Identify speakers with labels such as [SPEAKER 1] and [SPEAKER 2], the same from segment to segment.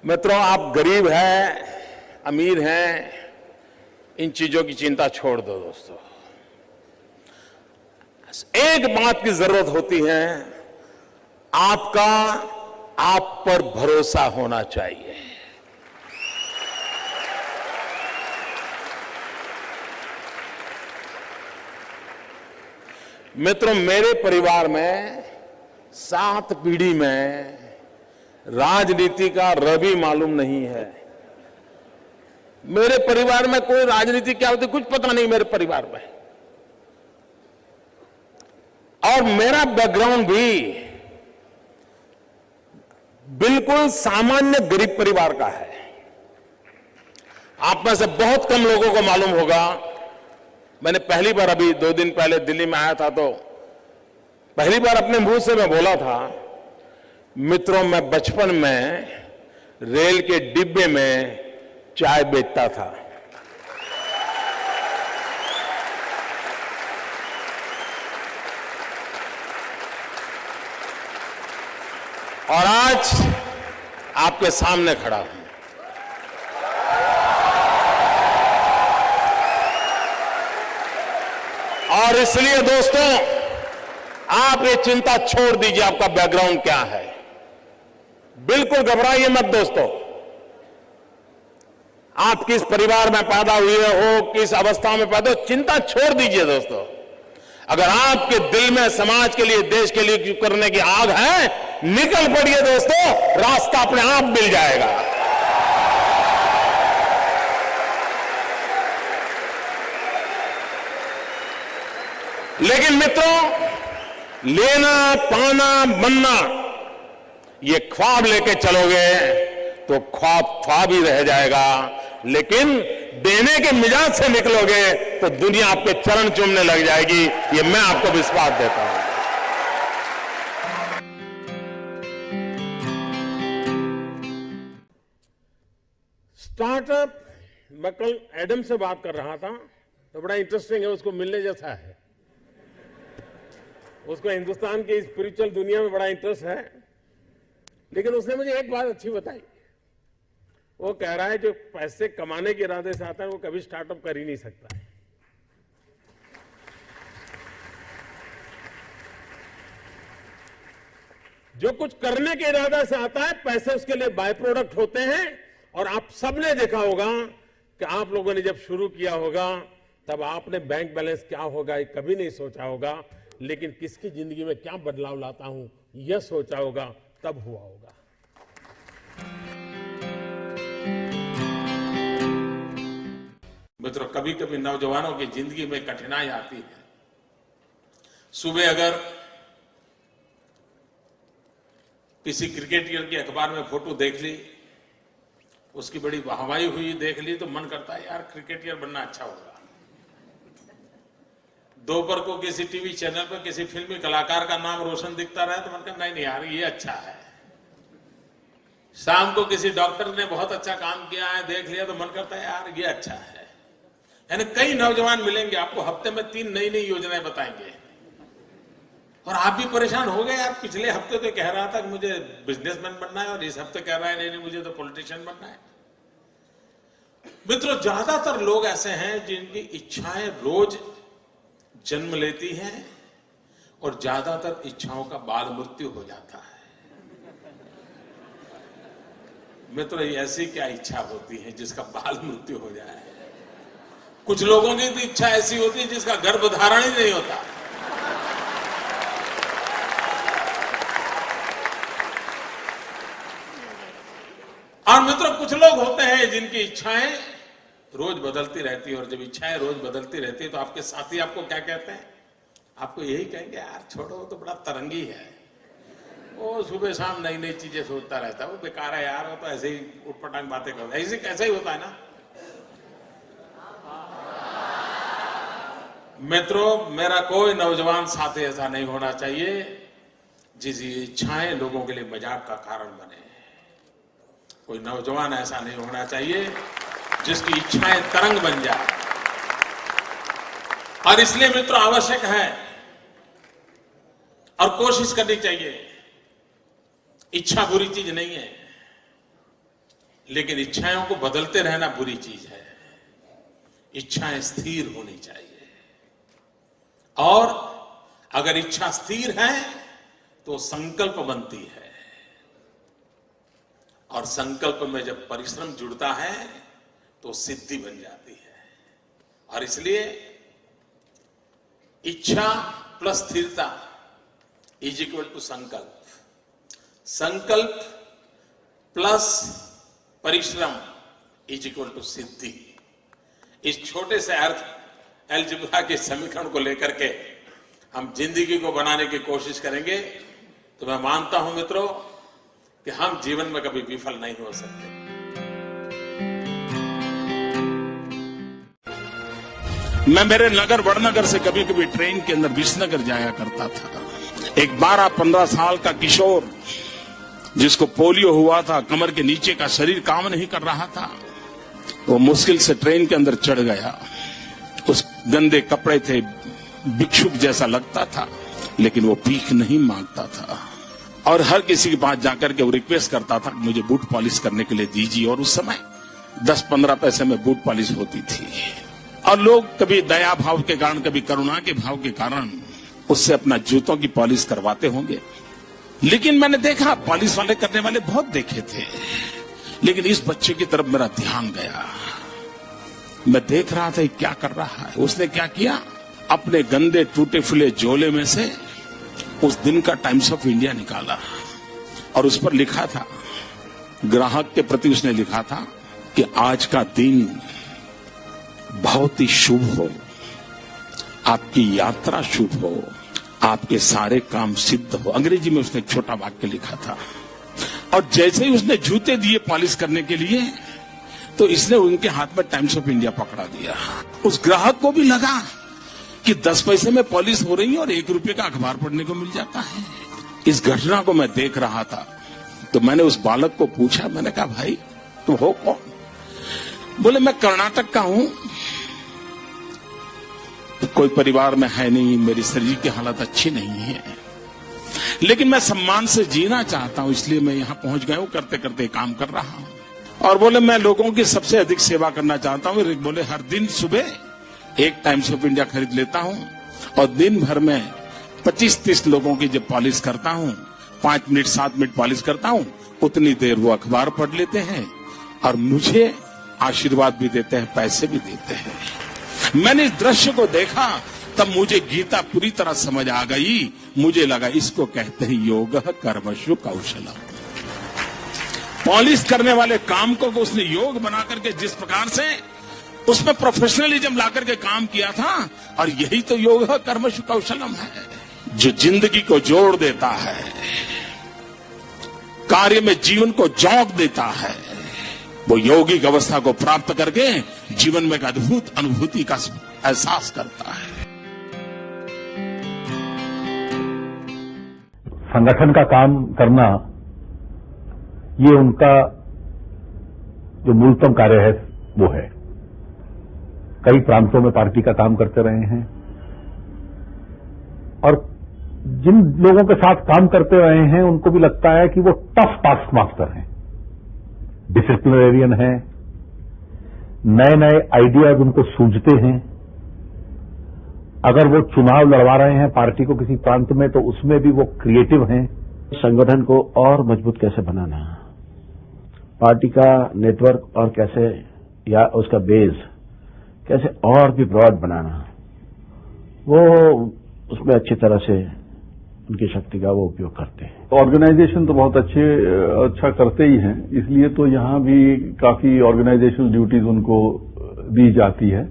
[SPEAKER 1] मित्रों, आप गरीब हैं, अमीर हैं, इन चीजों की चिंता छोड़ दो दोस्तों। एक बात की जरूरत होती है, आपका आप पर भरोसा होना चाहिए। मित्रों, मेरे परिवार में 7 पीढ़ी में राजनीति का रवि मालूम नहीं है। मेरे परिवार में कोई राजनीति क्या होती कुछ पता नहीं मेरे परिवार में। और मेरा बैकग्राउंड भी बिल्कुल सामान्य गरीब परिवार का है। आप में से बहुत कम लोगों को मालूम होगा, मैंने पहली बार अभी 2 दिन पहले दिल्ली में आया था तो पहली बार अपने मुंह से मैं बोला था, मित्रों, मैं बचपन में रेल के डिब्बे में चाय बेचता था। और आज आपके सामने खड़ा हूं। और इसलिए दोस्तों, आप ये चिंता छोड़ दीजिए आपका बैकग्राउंड क्या है। बिल्कुल घबराइए मत दोस्तों। आप किस परिवार में पैदा हुए हो, किस अवस्था में पैदा हो, चिंता छोड़ दीजिए दोस्तों। अगर आपके दिल में समाज के लिए, देश के लिए करने की आग है, निकल पड़िए दोस्तों, रास्ता अपने आप मिल जाएगा। लेकिन मित्रों, लेना, पाना, बनना, ये ख्वाब लेके चलोगे तो ख्वाब ख्वाब ही रह जाएगा। लेकिन देने के मिजाज से निकलोगे तो दुनिया आपके चरण चूमने लग जाएगी। ये मैं आपको विश्वास देता हूं। स्टार्टअप, मैं कल एडम से बात कर रहा था तो बड़ा इंटरेस्टिंग है, उसको मिलने जैसा है। उसको हिंदुस्तान की स्पिरिचुअल दुनिया में बड़ा इंटरेस्ट है। लेकिन उसने मुझे एक बात अच्छी बताई। वो कह रहा है जो पैसे कमाने के इरादे से आता है वो कभी स्टार्टअप कर ही नहीं सकता है। जो कुछ करने के इरादे से आता है, पैसे उसके लिए बाय प्रोडक्ट होते हैं। और आप सबने देखा होगा कि आप लोगों ने जब शुरू किया होगा तब आपने बैंक बैलेंस क्या होगा ये कभी नहीं सोचा होगा। लेकिन किसकी जिंदगी में क्या बदलाव लाता हूं यह सोचा होगा, तब हुआ होगा। मित्रों, कभी कभी नौजवानों की जिंदगी में कठिनाई आती है। सुबह अगर किसी क्रिकेटर की अखबार में फोटो देख ली, उसकी बड़ी वाहवाही हुई देख ली, तो मन करता है यार क्रिकेटर बनना अच्छा होगा। दोपहर को किसी टीवी चैनल पर किसी फिल्मी कलाकार का नाम रोशन दिखता रहा तो मन करता नहीं यार ये अच्छा है। शाम को किसी डॉक्टर ने बहुत अच्छा काम किया है देख लिया तो मन करता है यार ये अच्छा है। यानी कई नौजवान मिलेंगे आपको, हफ्ते में 3 नई नई योजनाएं बताएंगे और आप भी परेशान हो गए। यार पिछले हफ्ते तो कह रहा था कि मुझे बिजनेसमैन बनना है और इस हफ्ते कह रहा है नहीं मुझे तो पॉलिटिशियन बनना है। मित्रों, ज्यादातर लोग ऐसे हैं जिनकी इच्छाएं रोज जन्म लेती हैं और ज्यादातर इच्छाओं का बाल मृत्यु हो जाता है। मित्रों, ऐसी क्या इच्छा होती है जिसका बाल मृत्यु हो जाए? कुछ लोगों की तो इच्छा ऐसी होती है जिसका गर्भधारण ही नहीं होता। और मित्रों, कुछ लोग होते हैं जिनकी इच्छाएं रोज बदलती रहती है। और जब इच्छाएं रोज बदलती रहती है तो आपके साथी आपको क्या कहते हैं? आपको यही कहेंगे यार छोड़ो, वो तो बड़ा तरंगी है, वो सुबह शाम नई नई चीजें सोचता रहता है, वो बेकार है यार, वो तो ऐसे ही उटपटांग बातें करता है। ऐसे कैसा ही होता है ना। मित्रों, मेरा कोई नौजवान साथी ऐसा नहीं होना चाहिए जिसकी इच्छाएं लोगों के लिए मजाक का कारण बने। कोई नौजवान ऐसा नहीं होना चाहिए जिसकी इच्छाएं तरंग बन जाए। और इसलिए मित्रों, आवश्यक है और कोशिश करनी चाहिए। इच्छा बुरी चीज नहीं है। लेकिन इच्छाओं को बदलते रहना बुरी चीज है। इच्छाएं स्थिर होनी चाहिए, और अगर इच्छा स्थिर है तो संकल्प बनती है, और संकल्प में जब परिश्रम जुड़ता है तो सिद्धि बन जाती है। और इसलिए इच्छा प्लस स्थिरता इज इक्वल टू संकल्प, संकल्प प्लस परिश्रम इज इक्वल टू सिद्धि। इस छोटे से अर्थ अलजेब्रा के समीकरण को लेकर के हम जिंदगी को बनाने की कोशिश करेंगे तो मैं मानता हूं मित्रों कि हम जीवन में कभी विफल नहीं हो सकते।
[SPEAKER 2] मैं मेरे नगर वड़नगर से कभी कभी ट्रेन के अंदर विसनगर जाया करता था। एक 12-15 साल का किशोर जिसको पोलियो हुआ था, कमर के नीचे का शरीर काम नहीं कर रहा था, वो मुश्किल से ट्रेन के अंदर चढ़ गया। उस गंदे कपड़े थे, भिक्षुक जैसा लगता था, लेकिन वो भीख नहीं मांगता था और हर किसी के पास जाकर के वो रिक्वेस्ट करता था मुझे बूट पॉलिश करने के लिए दीजिए। और उस समय 10-15 पैसे में बूट पॉलिश होती थी, और लोग कभी दया भाव के कारण, कभी करुणा के भाव के कारण उससे अपना जूतों की पॉलिश करवाते होंगे। लेकिन मैंने देखा, पॉलिश वाले करने वाले बहुत देखे थे, लेकिन इस बच्चे की तरफ मेरा ध्यान गया। मैं देख रहा था क्या कर रहा है। उसने क्या किया, अपने गंदे टूटे फूले झोले में से उस दिन का टाइम्स ऑफ इंडिया निकाला और उस पर लिखा था, ग्राहक के प्रति उसने लिखा था कि आज का दिन बहुत ही शुभ हो, आपकी यात्रा शुभ हो, आपके सारे काम सिद्ध हो। अंग्रेजी में उसने एक छोटा वाक्य लिखा था। और जैसे ही उसने जूते दिए पॉलिश करने के लिए, तो इसने उनके हाथ में टाइम्स ऑफ इंडिया पकड़ा दिया। उस ग्राहक को भी लगा कि 10 पैसे में पॉलिश हो रही है और 1 रुपये का अखबार पढ़ने को मिल जाता है। इस घटना को मैं देख रहा था तो मैंने उस बालक को पूछा, मैंने कहा भाई तुम हो कौन? बोले मैं कर्नाटक का हूं, कोई परिवार में है नहीं, मेरी शरीर की हालत अच्छी नहीं है, लेकिन मैं सम्मान से जीना चाहता हूं, इसलिए मैं यहां पहुंच गया हूं, करते करते काम कर रहा हूं। और बोले मैं लोगों की सबसे अधिक सेवा करना चाहता हूं। बोले हर दिन सुबह एक टाइम्स ऑफ इंडिया खरीद लेता हूं और दिन भर में 25-30 लोगों की जब पॉलिश करता हूं, 5 मिनट 7 मिनट पॉलिश करता हूं, उतनी देर वो अखबार पढ़ लेते हैं और मुझे आशीर्वाद भी देते हैं, पैसे भी देते हैं। मैंने इस दृश्य को देखा तब मुझे गीता पूरी तरह समझ आ गई। मुझे लगा इसको कहते हैं योग कर्मसु कौशलम। पॉलिश करने वाले काम को उसने योग बना करके जिस प्रकार से उसमें प्रोफेशनलिज्म ला करके काम किया था, और यही तो योग कर्मसु कौशलम है, जो जिंदगी को जोड़ देता है, कार्य में जीवन को जोक देता है। वो यौगिक अवस्था को प्राप्त करके जीवन में एक अद्भुत अनुभूति का एहसास करता है।
[SPEAKER 3] संगठन का काम करना ये उनका जो मूलतम कार्य है वो है। कई प्रांतों में पार्टी का काम करते रहे हैं और जिन लोगों के साथ काम करते रहे हैं उनको भी लगता है कि वो टफ टास्क मास्टर हैं, डिसिप्लिनरियन हैं, नए नए आइडियाज उनको सूझते हैं। अगर वो चुनाव लड़वा रहे हैं पार्टी को किसी प्रांत में तो उसमें भी वो क्रिएटिव हैं।
[SPEAKER 4] संगठन को और मजबूत कैसे बनाना, पार्टी का नेटवर्क और कैसे, या उसका बेस कैसे और भी ब्रॉड बनाना, वो उसमें अच्छी तरह से उनकी शक्ति का वो उपयोग करते हैं।
[SPEAKER 5] ऑर्गेनाइजेशन तो बहुत अच्छा करते ही हैं, इसलिए तो यहाँ भी काफी ऑर्गेनाइजेशनल ड्यूटीज उनको दी जाती है।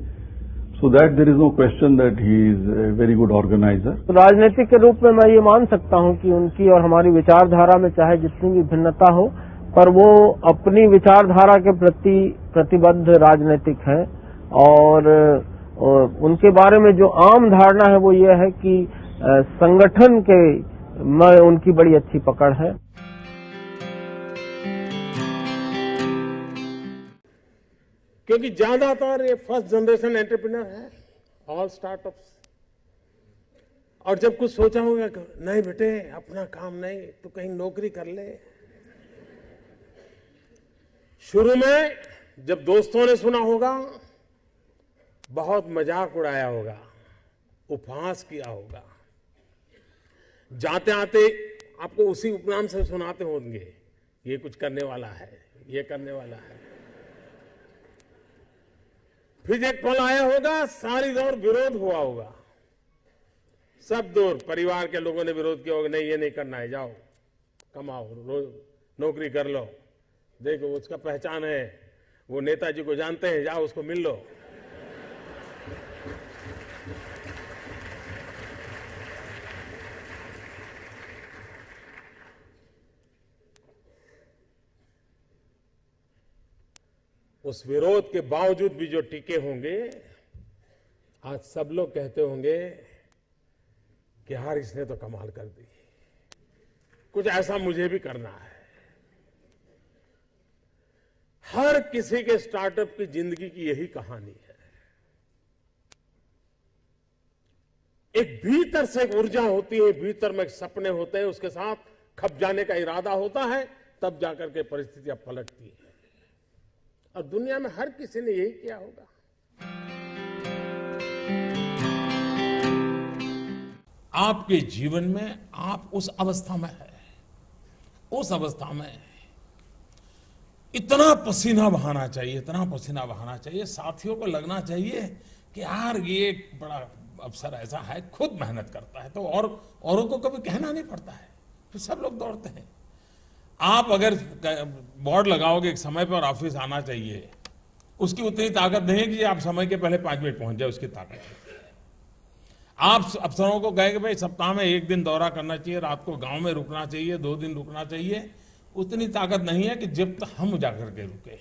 [SPEAKER 5] So that there is no question that he is a very good organiser.
[SPEAKER 6] राजनीतिक के रूप में मैं ये मान सकता हूँ कि उनकी और हमारी विचारधारा में चाहे जितनी भी भिन्नता हो, पर वो अपनी विचारधारा के प्रति प्रतिबद्ध राजनीतिक हैं। और उनके बारे में जो आम धारणा है वो ये है कि संगठन के में उनकी बड़ी अच्छी पकड़ है।
[SPEAKER 1] क्योंकि ज्यादातर ये फर्स्ट जनरेशन एंटरप्रेन्योर है, ऑल स्टार्टअप्स। और जब कुछ सोचा होगा, नहीं बेटे अपना काम नहीं तो कहीं नौकरी कर ले,
[SPEAKER 7] शुरू में जब दोस्तों ने सुना होगा बहुत मजाक उड़ाया होगा, उपहास किया होगा, जाते आते आपको उसी उपनाम से सुनाते होंगे, ये कुछ करने वाला है, ये करने वाला है। फिर एक पल आया होगा, सारी दौर विरोध हुआ होगा, सब दौर परिवार के लोगों ने विरोध किया होगा, नहीं ये नहीं करना है, जाओ कमाओ, नौकरी कर लो, देखो उसका पहचान है, वो नेताजी को जानते हैं, जाओ उसको मिल लो। उस विरोध के बावजूद भी जो टिके होंगे, आज सब लोग कहते होंगे कि यार इसने तो कमाल कर दी, कुछ ऐसा मुझे भी करना है। हर किसी के स्टार्टअप की जिंदगी की यही कहानी है। एक भीतर से एक ऊर्जा होती है, भीतर में एक सपने होते हैं, उसके साथ खप जाने का इरादा होता है, तब जाकर के परिस्थितियां पलटती है। और दुनिया में हर किसी ने यही किया होगा।
[SPEAKER 1] आपके जीवन में आप उस अवस्था में है, उस अवस्था में इतना पसीना बहाना चाहिए, इतना पसीना बहाना चाहिए, साथियों को लगना चाहिए कि यार ये एक बड़ा अवसर ऐसा है, खुद मेहनत करता है तो और औरों को कभी कहना नहीं पड़ता है, तो सब लोग दौड़ते हैं। आप अगर बोर्ड लगाओगे एक समय पर ऑफिस आना चाहिए, उसकी उतनी ताकत नहीं है कि आप समय के पहले 5 मिनट पहुंच जाए, उसकी ताकत है। आप अफसरों को कहे कि भाई सप्ताह में 1 दिन दौरा करना चाहिए, रात को गांव में रुकना चाहिए, 2 दिन रुकना चाहिए, उतनी ताकत नहीं है कि जब तक हम जाकर के रुके।